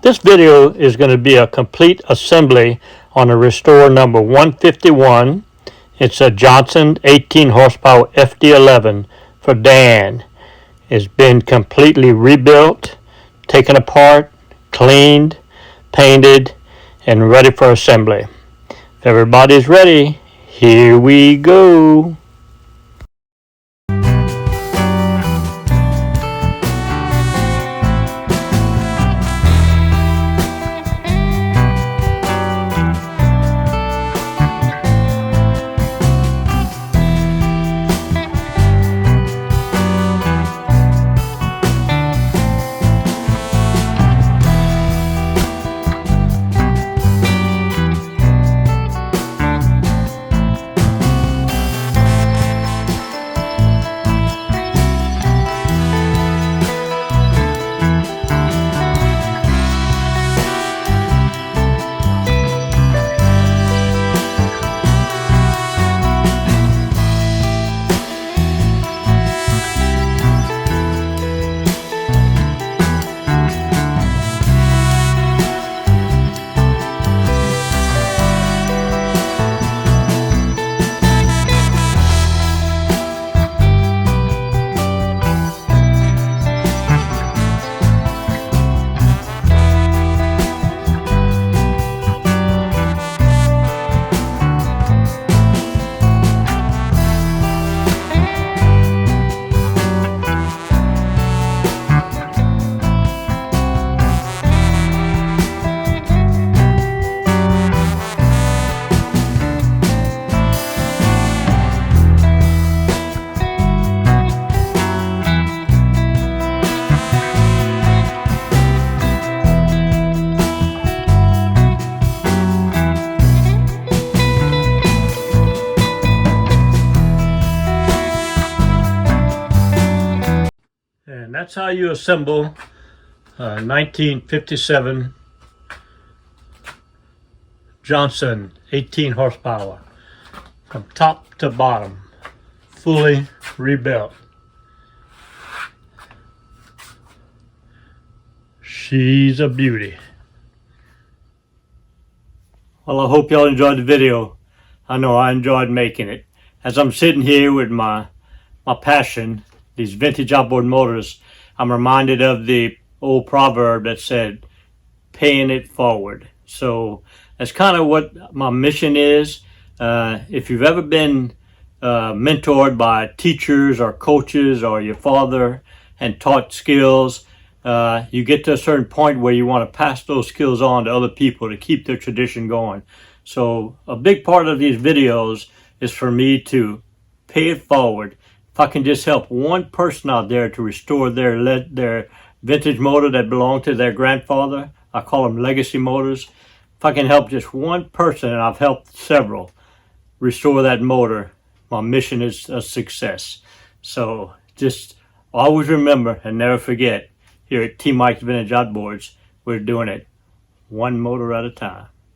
This video is going to be a complete assembly on a Restore number 151. It's a Johnson 18 horsepower FD-11 for Dan. It's been completely rebuilt, taken apart, cleaned, painted, and ready for assembly. If everybody's ready, here we go. And that's how you assemble 1957 Johnson 18 horsepower from top to bottom, fully rebuilt. She's a beauty. Well, I hope y'all enjoyed the video. I know I enjoyed making it. As I'm sitting here with my passion, these vintage outboard motors, I'm reminded of the old proverb that said, paying it forward. So that's kind of what my mission is. If you've ever been mentored by teachers or coaches or your father and taught skills, you get to a certain point where you want to pass those skills on to other people to keep their tradition going. So a big part of these videos is for me to pay it forward. If I can just help one person out there to restore their vintage motor that belonged to their grandfather, I call them legacy motors. If I can help just one person, and I've helped several, restore that motor, my mission is a success. So just always remember and never forget, here at T. Mike's Vintage Outboards, we're doing it one motor at a time.